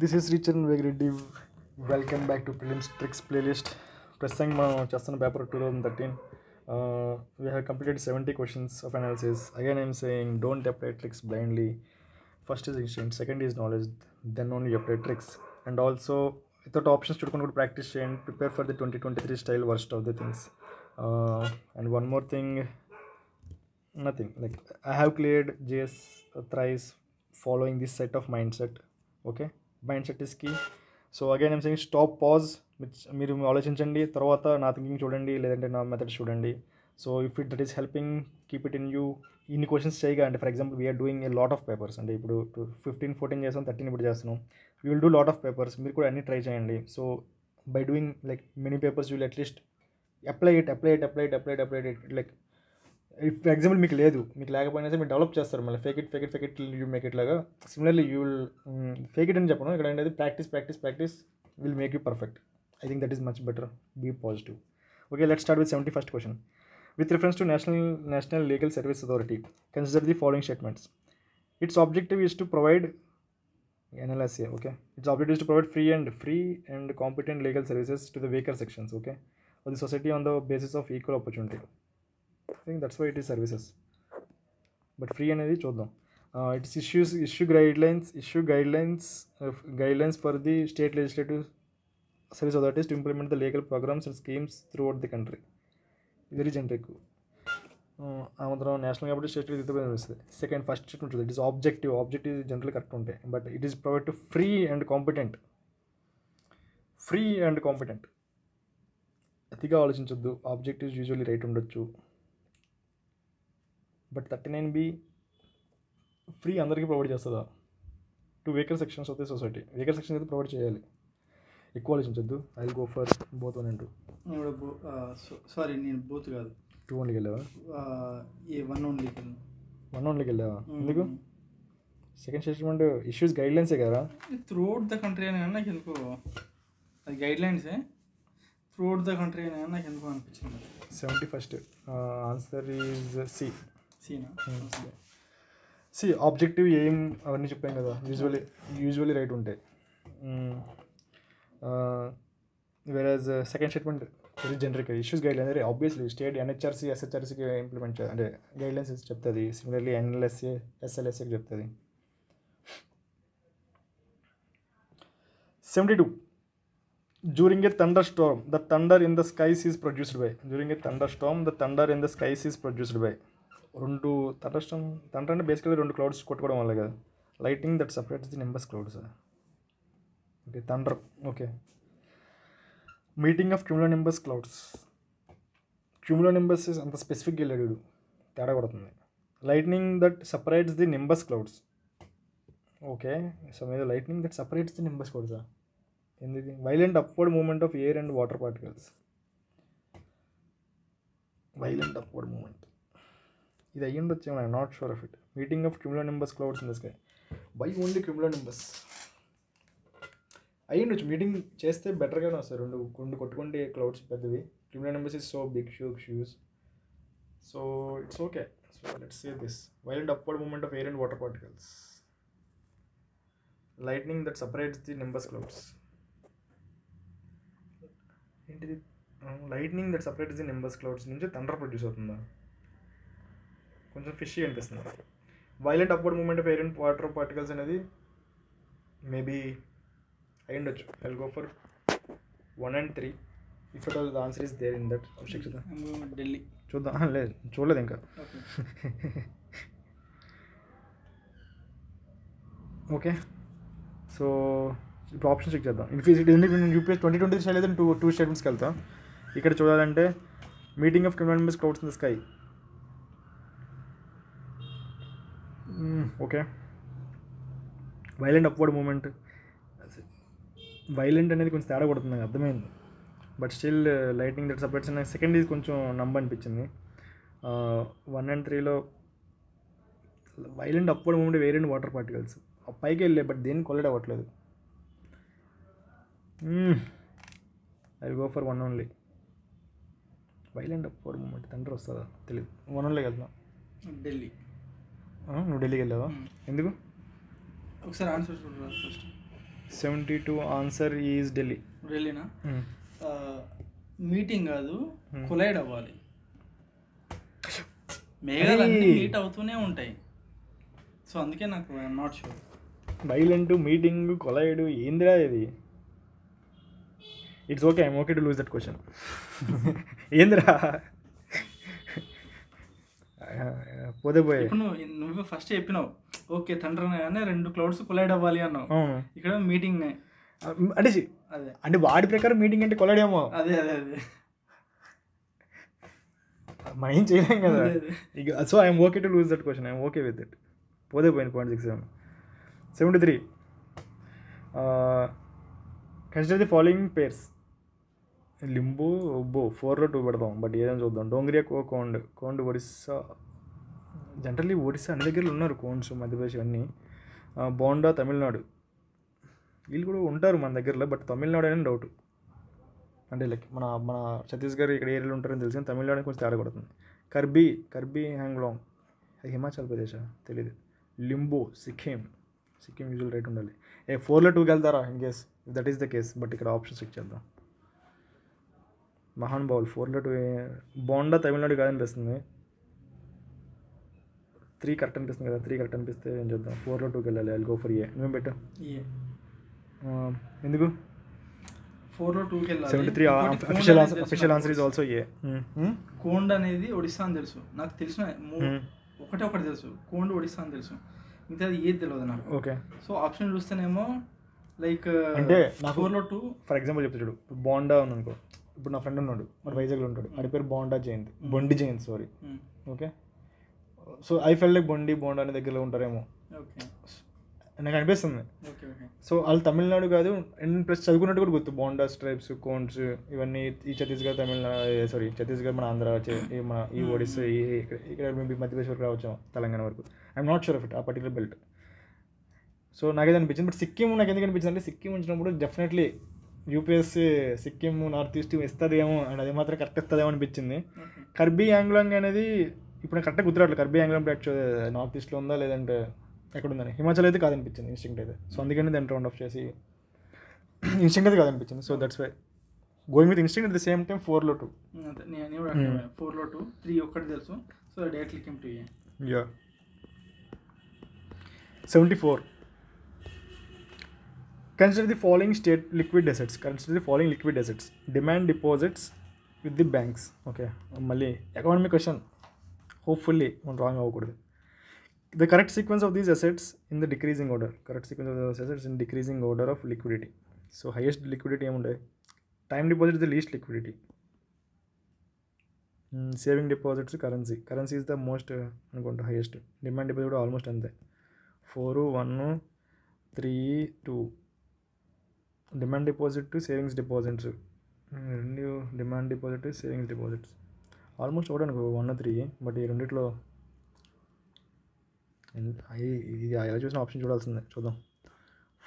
This is Richaran Vegireddy. Welcome back to prelims tricks playlist. ప్రస్తుతం మనం చేస్తున్న paper 2013. We have completed 70 questions of analysis. Again, I'm saying don't apply tricks blindly. First is instinct, second is knowledge, then only you apply tricks. And also, without options to practice and prepare for the 2023 style worst of the things. And one more thing, nothing. Like I have cleared JS thrice following this set of mindset. Okay, mindset is key. So again I'm saying stop pause. మీరు ఆలోచించండి, తర్వాత నా thinking చూడండి, లేదంటే నా methods చూడండి. So if it that is helping, keep it in you. ఇన్ని questions చేయగా అంటే for example we are doing a lot of papers. అంటే ఇప్పుడు 15-14 చేస్తాం, 13 ఇప్పుడు చేస్తున్నాం. We will do lot of papers. మీరు కూడా అన్ని ట్రై చేయండి. So by doing like many papers you will at least apply it like if for example మీకు లేకపోయినా సరే మీరు డెవలప్ చేస్తారు. మళ్ళీ fake it you make it లాగా. Similarly you will fake it అని చెప్పను ఇక్కడ. అనేది practice will make you perfect. I think that is much better. Be positive. Okay, let's start with 71st question. With reference to National Legal Service Authority, consider the following statements. Its objective is to provide NLSA. Okay, its objective is to provide free and competent legal services to the weaker sections. Okay, of the society on the basis of equal opportunity. I think that's why it is services. But free అనేది చూద్దాం. Its issue guidelines for the state legislative service authorities to implement the legal programs and schemes throughout the country. Very generic. మాత్రం national కాబట్టి state వస్తుంది. Second first state ఉంటుంది. It is objective general correct ఉంటాయి. But it is provide to free and competent. అతిగా ఆలోచించొద్దు. Objectives usually right ఉండొచ్చు. But 39B free అందరికీ provide చేస్తుందా? To weaker sections of the society. Weaker sections అయితే provide చేయాలి. ఎక్కువ ఆలోచించొద్దు. I will go for both 1 and 2. Sorry, నేను బోత్ కాదు, 2 ఓన్లీకి వెళ్ళావా? వన్ ఓన్లీకి వెళ్ళావా? ఎందుకు? సెకండ్ స్టేట్మెంట్ ఇష్యూస్ గైడ్లైన్సే కదా. త్రూఅవుట్ ద కంట్రీ అని నాకు ఎందుకు, అది గైడ్లైన్సే త్రూఅవుట్ ద కంట్రీ అని నాకు ఎందుకు అనిపించింది. 71st ఆన్సర్ ఈజ్ సీనా. ఆబ్జెక్టివ్ ఎయిమ్ అవన్నీ చెప్పాం కదా. యూజువల్లీ రైట్ ఉంటాయి. వేరేజ్ second statement very generic. Issues guidelines అంటే ఆబ్వియస్లీ స్టేట్ NHRC SHRCకి ఇంప్లిమెంట్ అంటే గైడ్లైన్స్ చెప్తుంది. సిమిలర్లీ NLSA SLSAకి చెప్తుంది. 72. During a thunderstorm, the thunder in the skies is produced by. రెండు థండర్ అంటే బేసికలీ 2 క్లౌడ్స్ కొట్టుకోవడం వల్ల కదా. Lighting that separates the nimbus clouds. Okay, thunder. Okay, meeting of cumulonimbus clouds. Cumulonimbus అంత స్పెసిఫిక్గా వెళ్ళాడు, తేడా కొడుతుంది. Lightning that separates the nimbus clouds. Okay, so మీద lightning that separates the nimbus క్లౌడ్సా? ఎందుకు? Violent upward movement of air and water particles. Violent upward movement ఇది అయ్యి ఉండొచ్చు. I'm not sure of it. Meeting of cumulonimbus clouds in the sky. By only cumulonimbus అయ్యిండొచ్చు. Meeting చేస్తే బెటర్గానే వస్తాయి. రెండు కొట్టుకుంటే క్లౌడ్స్ పెద్దవి. Cumulonimbus is so big shoes. So it's okay. So let's say this violent upward movement of air and water particles. Lightning that separates the nimbus clouds. ఏంటిది? Lightning that separates the nimbus clouds నుంచి thunder produce అవుతుందా? కొంచెం fishy అనిపిస్తుంది. Violent upward movement of air and water particles అనేది maybe అయ్యిండొచ్చు. I will go for 1 and 3 if it all the answer is there in that object. Delhi చూద్దాం. లేదు, చూడలేదు ఇంకా. ఓకే, సో ఇప్పుడు ఆప్షన్ చెక్ చేద్దాం. యూపీఎస్ 2023 స్టైల్ అయితే 2 స్టేట్మెంట్స్కి వెళ్తాం. ఇక్కడ చూడాలంటే meeting of cumulonimbus clouds in the sky. Okay, violent upward movement. Violent అనేది కొంచెం తేడా కొడుతుంది, నాకు అర్థమైంది. But still lighting that separates నాకు సెకండ్ ఇది కొంచెం అనిపించింది. 1 and 3లో violent upward movement air and water particles పైకి వెళ్ళే, బట్ దేనికి కొల్లెడ్ అవ్వట్లేదు. I will go for 1 only. Violent upward movement thunder వస్తుందా తెలియదు. 1 onlyకి వెళ్తాం. ఢిల్లీ. నువ్వు ఢిల్లీకి వెళ్ళావా? ఎందుకు? ఒకసారి ఆన్సర్ చూడరా ఫస్ట్. 72 answer is Delhi. ఢిల్లీనా? మీటింగ్ కాదు, కొలైడ్ అవ్వాలి. మేఘాలు అన్నీ మీట్ అవుతూనే ఉంటాయి. సో అందుకే నాకు I'm not sure. Violent, meeting, collide ఏందిరా ఇది? It's okay, I'm okay to lose that question. ఏందిరా పోతే పోయే. ఇప్పుడు నువ్వు ఫస్ట్ చెప్పినావు ఓకే థండర్ అనగానే 2 క్లౌడ్స్ కొలైడ్ అవ్వాలి అన్నావు. అవును, ఇక్కడ మీటింగ్ అంటే అదే అంటే వాడి ప్రకారం మీటింగ్ అంటే కొలైడ్ ఏమో. అదే అదే అదే మనం ఏం చేయలేం కదా ఇక. So I'm okay to lose that question, I'm okay with it. పోతే పోయింది. 0.67. 73. Consider the following pairs. Limbo బో 4లో 2 పెడదాం, బట్ ఏదైనా చూద్దాం. డోంగ్రియా కోండ్ ఒరిస్సా. జనరల్లీ ఒరిస్సా అన్ని దగ్గరలో ఉన్నారు కోండ్స్, మధ్యప్రదేశ్ అన్నీ. బోండా తమిళనాడు, వీళ్ళు కూడా ఉంటారు మన దగ్గరలో, బట్ తమిళనాడు అనేది డౌట్. అంటే లైక్ మన మన ఛత్తీస్గఢ్ ఇక్కడ ఏరియాలో ఉంటారని తెలిసి తమిళనాడు కొంచెం తేడా కొడుతుంది. కర్బీ హ్యాంగ్లాంగ్ అది హిమాచల్ ప్రదేశ్ తెలీదు. లింబో సిక్కిం యూజువల్ రైట్ ఉండాలి. 4లో 2కి వెళ్తారా in case if that is the case, but ఇక్కడ ఆప్షన్స్ చెక్ చేద్దాం. మహాన్ బౌల్ 4లో 2. బోండా తమిళనాడు కాదనిపిస్తుంది. 3 కరెక్ట్ అనిపిస్తుంది కదా, 3 కరెక్ట్ అనిపిస్తే ఏం చేద్దాం, 4లో 2కి వెళ్ళాలి. I'll go for a. నువ్వేం పెట్టా? ఎందుకు 4లో 2కి వెళ్ళాలి? 73 official answer is also a. Kondh అనేది ఒడిస్సా అని తెలుసు నాకు, తెలిసిన ఒకటి తెలుసు, కోండ్ ఒడిస్సా అని తెలుసు, మిగతా అది ఏది తెలియదు నాకు. ఓకే, సో ఆప్షన్ చూస్తేనేమో లైక్ అంటే 4లో 2 ఫర్ ఎగ్జాంపుల్ చెప్తా చూడు. ఇప్పుడు బోండా ఉంది అనుకో, ఇప్పుడు నా ఫ్రెండ్ ఉన్నాడు మన వైజాగ్లో ఉంటాడు, ఆడి పేరు Bonda Jayanth, Bondi Jayanth sorry. Okay, so I fell like Bonda అనే దగ్గరలో ఉంటారేమో నాకు అనిపిస్తుంది. సో వాళ్ళు తమిళనాడు కాదు, అండ్ ప్లస్ చదువుకున్నట్టు కూడా గుర్తు. బోండా స్ట్రైప్స్, కోన్స్ ఇవన్నీ ఈ ఛత్తీస్గఢ్, ఛత్తీస్గఢ్ మన ఆంధ్ర మన ఈ ఒడిస్సా ఇక్కడ మేబీ మధ్యప్రదేశ్ వరకు రావచ్చు, తెలంగాణ వరకు. I'm not sure of it ఆ పర్టికులర్ బెల్ట్. సో నాకైతే అనిపించింది. బట్ సిక్కిం నాకు ఎందుకు అనిపించింది అంటే, సిక్కిం వచ్చినప్పుడు definitely UPSC Sikkim north east ఇస్తుందేమో అండ్ అది మాత్రం కరెక్ట్ ఇస్తుందేమో అనిపించింది. కర్బీ యాంగ్లాంగ్ అనేది ఇప్పుడు నాకు కరెక్ట్గా గుర్తురాట్లేదు. కర్బీ యాంగ్లాంగ్ యాక్చువల్ నార్త్ ఈస్ట్లో ఉందా లేదంటే ఎక్కడుందని. హిమాచల్ అయితే కాదనిపించింది ఇన్స్టింక్ట్ అయితే. సో అందుకని దాన్ని రౌండ్ ఆఫ్ చేసి ఇన్స్టింక్ట్ అయితే కాదనిపించింది. So that's why going with instinct at the same time 4లో 2. 4లో 2, 3 ఒక్కటి తెలుసు. So directly came to A. Yeah. 74. Consider the following liquid assets. Demand deposits with the banks. Okay, మళ్ళీ ఎకనామిక్ క్వశ్చన్, హోప్ఫుల్లీ మనం wrong అవ్వకూడదు. The correct sequence of these assets in the decreasing order. Of liquidity. So highest liquidity ఏముండే? Time deposit is the least liquidity. Saving deposits currency is the most అనుకుంటా highest. Demand deposit కూడా almost అంతే. 4, 1, 3, 2. Demand deposit to savings deposits, 2 demand deposit savings deposits almost ఒకటి అనుకో 1, 3. But ఈ రెండిట్లో ఇది ఎలా చూసిన ఆప్షన్ చూడాల్సిందే. చూద్దాం.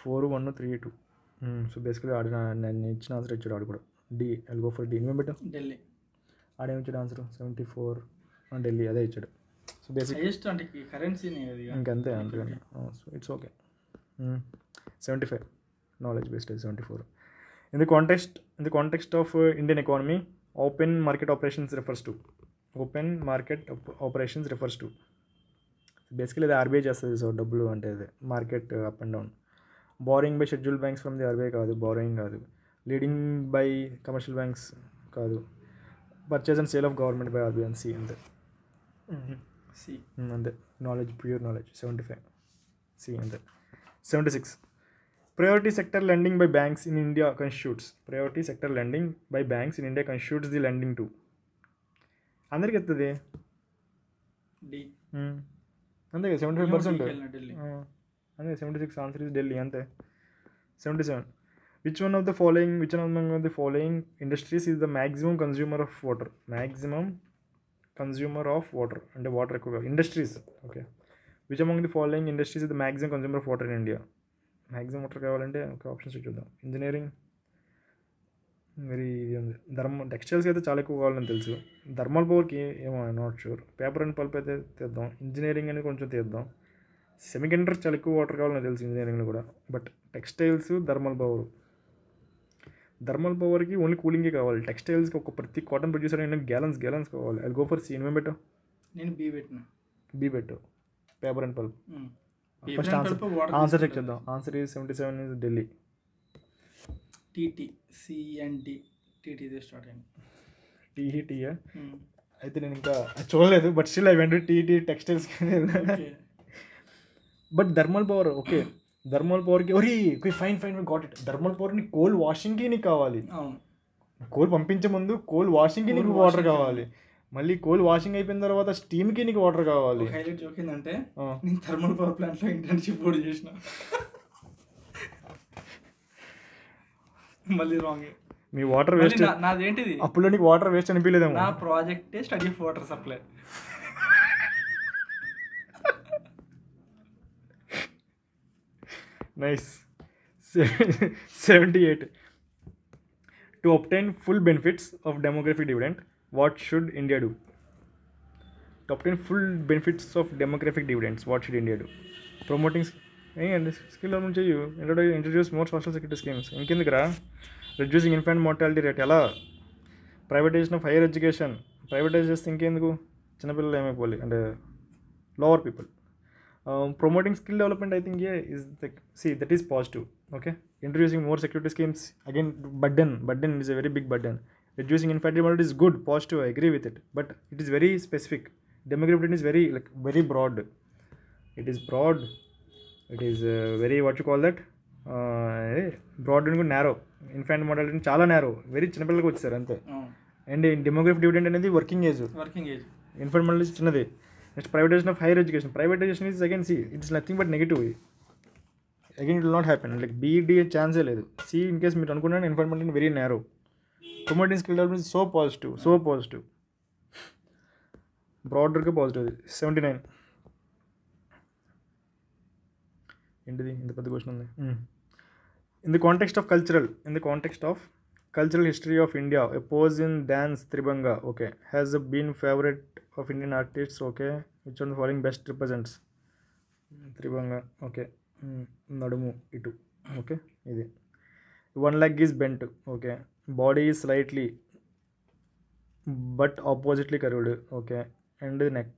4, 1, 3, 2. సో బేసికలీ నేను ఇచ్చిన ఆన్సర్ ఇచ్చాడు ఆడు కూడా. D. I'll go for D. నువ్వేం పెట్టావు? ఢిల్లీ. ఆడేమి ఇచ్చాడు ఆన్సర్? 74 ఢిల్లీ అదే ఇచ్చాడు. సో బేసిక్ అంటే కరెన్సీనే ఇంకంతే అంతేగాని. So it's okay. 75 knowledge based is 74. In the context of Indian economy, open market operations refers to basically the RBI చేస్తుంది. సో డబ్బులు అంటే market up and down. Borrowing by schedule banks from the RBI కాదు, borrowing కాదు. Lending by commercial banks కాదు. Purchase and sale of government by RBI and C అంతే. అంతే knowledge, pure knowledge. 75 C అంతే. 76. Priority sector lending by banks in India constitutes the lending to. అందరికి ఎత్తుంది అంతే కదా. 75%. అంతే 76 ఆన్సర్ ఇస్ ఢిల్లీ అంతే. 77. Which one among the following industries is the maximum consumer of water? అంటే water ఎక్కువగా industries. Okay. Which among the following industries is the maximum consumer of water in India? Maximum water కావాలంటే ఒక options చూద్దాం. Engineering మరి ఇది ఉంది. టెక్స్టైల్స్కి అయితే చాలా ఎక్కువ కావాలని తెలుసు. థర్మల్ పవర్కి ఏమో not sure. Paper and pulp అయితే తీద్దాం. ఇంజనీరింగ్ అనేది కొంచెం తీద్దాం. సెమీ కండక్టర్ చాలా ఎక్కువ వాటర్ కావాలని తెలుసు ఇంజనీరింగ్లో కూడా. బట్ టెక్స్టైల్స్ థర్మల్ పవర్కి ఓన్లీ కూలింగే కావాలి. టెక్స్టైల్స్కి ఒక ప్రతి కాటన్ ప్రొడ్యూసర్ అయినా గ్యాలన్స్ కావాలి. I go for C. నువ్వేం పెట్టావు? నేను బీ పెట్టావు. Paper and pulp. First answer check చేద్దాం. Answer is 77 is Delhi. TT C and D TT start అయింది. టీయా అయితే నేను ఇంకా చూడలేదు. But still I went TT textiles. But thermal power okay. Thermal పవర్కి ఫైన్ గాట్ ఇట్. థర్మల్ పవర్ని కోల్ వాషింగ్కి నీకు కావాలి. కోల్ పంపించే ముందు కోల్ వాషింగ్కి నీకు వాటర్ కావాలి. మళ్ళీ కోల్ వాషింగ్ అయిపోయిన తర్వాత స్టీమ్కి నీకు వాటర్ కావాలి. హైలైట్ జోక్ ఏంటంటే నేను థర్మల్ పవర్ ప్లాంట్లో ఇంటర్న్షిప్ కూడా చేసిన. మళ్ళీ రాంగ్. మీ వాటర్ వేస్ట్. నాదేంటిది అప్పుడు నీకు వాటర్ వేస్ట్ అనిపించలేదేమో. నా ప్రాజెక్టే study of water supply. Nice. 78. To obtain full benefits of demographic dividend, what should India do? To obtain full benefits of demographic dividends, what should India do? Promoting skill development cheyu. Introduce more social security schemes. ఇంకెందుకురా? Reducing infant mortality rate. ఎలా? Privatization of higher education. Privatise చేస్తే ఇంకెందుకు? చిన్నపిల్లలు ఏమైపోవాలి అంటే lower people. Promoting skill development, I think is that is positive. Okay, introducing more security schemes, again burden is a very big burden. Reducing infant mortality is good, positive, I agree with it, but it is very specific. Demographic is very broad. It is broad. It is very what you call that, broad and narrow. Infant mortality చాలా narrow, very చిన్న పిల్లలకు వచ్చేసారు అంతే. And demographic dividend అనేది working age. Infant mortality చిన్నది. Next, privatization of higher education. Privatization is again it's nothing but negative. Again, it will not happen. Like BED chance లేదు. In case మీరు అనుకున్నాను environment very narrow. Promoting skill development is so positive. Broader గా positive. 79. ఏంటిది ఇంత పెద్ద question ఉంది. In the context of cultural history of India, a pose in dance Tribanga, okay, has been favorite of Indian artists, okay, which one following best represents Tribanga, okay, nadumu itu, okay, idi one leg is bent, okay, body is slightly but oppositely curved, okay, and neck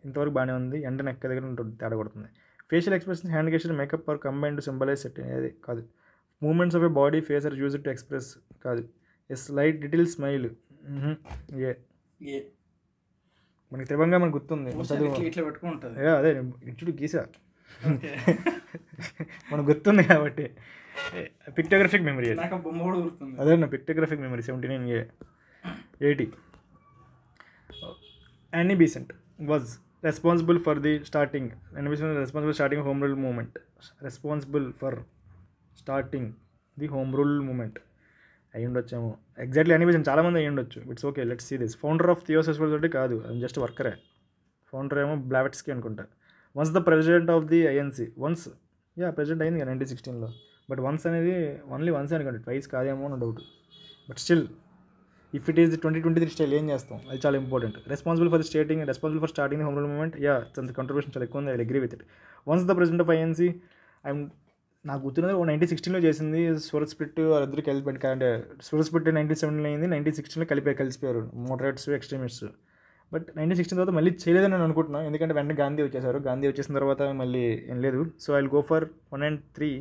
ఇంతవరకు బాగానే ఉంది. End neck దగ్గర ఉంటుంది, తేడా కొడుతుంది. Facial expression, hand gesture, makeup are combine to symbolise set అనేది కాదు. Movements of a body face are used to express కాదు. ఎ స్లైట్ లిటిల్ స్మైల్ ఏ మనకి తెలంగాణ మనకు గుర్తుంది. అదే ఇటు గీసా మనకు గుర్తుంది కాబట్టి పిక్టోగ్రఫిక్ మెమరీ. అదే నా pictographic memory. 79A. 80. Annie Besant was responsible for starting home rule movement. అయ్యి ఉండొచ్చేమో. ఎగ్జాక్ట్లీ అన్ని విషయం చాలామంది అయ్యి ఉండొచ్చు. It's okay, let's see this. Founder of theosophical society కాదు, అది జస్ట్ వర్కరే. ఫౌండర్ ఏమో బ్లావెట్స్కి అనుకుంటా. Once the president of the INC. President అయింది కదా 1916లో. బట్ వన్స్ అనేది ఓన్లీ వన్స్ అనుకోండి, ట్వైస్ కాదేమో అని doubt. But still if it is the 2023 style ఏం చేస్తాం, అది చాలా important. Responsible for starting the home rule movement. Contribution చాలా ఎక్కువ ఉంది, I agree with it. Once the president of INC, నాకు గుర్తున్నది 1916లో చేసింది. సూరత్ స్ప్లిట్ వాళ్ళిద్దరు కలిపి, అంటే సూరత్ స్ప్లిట్ 1917లో అయింది, 1916లో కలిసిపోయారు మోడరేట్స్ ఎక్స్ట్రీమిస్ట్స్. బట్ 1916 తర్వాత మళ్ళీ చేయలేదని నేను అనుకుంటున్నాను, ఎందుకంటే వెంటనే గాంధీ వచ్చేసారు. గాంధీ వచ్చేసిన తర్వాత మళ్ళీ ఏం లేదు. So I will go for 1 and 3.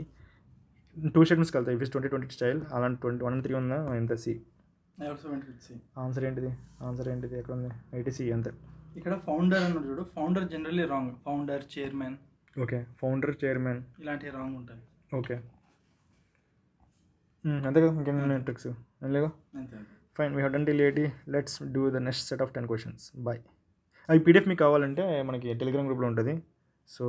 2 స్టేట్మెంట్స్కి వెళ్తాయి. ఇఫ్ ఇస్ 2020 స్టైల్ అలాంటి 1 and 3 ఉందా ఎంత? సి. ఆన్సర్ ఏంటిది ఎక్కడ ఉంది? 80C అంతే. ఇక్కడ ఫౌండర్ అన్న చూడు, founder generally wrong. Founder, chairman. Okay, founder, chairman ఇలాంటివి రాంగ్ ఉంటాయి. ఓకే, అంతే కదా, ఇంకేమైనా ట్రిక్స్ ఏం లేవా? Fine, we have done till 80. Let's do the next set of 10 questions. Bye. అది పీడిఎఫ్ మీకు కావాలంటే మనకి టెలిగ్రామ్ గ్రూప్లో ఉంటుంది. సో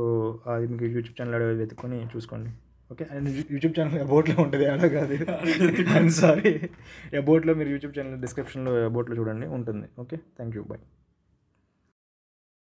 అది మీకు యూట్యూబ్ ఛానల్ వెతుక్కొని చూసుకోండి. ఓకే, అండ్ యూట్యూబ్ ఛానల్ అబౌట్లో ఉంటుంది, ఆడ కాదు. ఐఎమ్ సారీ, అబౌట్లో మీరు యూట్యూబ్ ఛానల్ డిస్క్రిప్షన్లో అబౌట్లో చూడండి, ఉంటుంది. Okay, thank you, bye.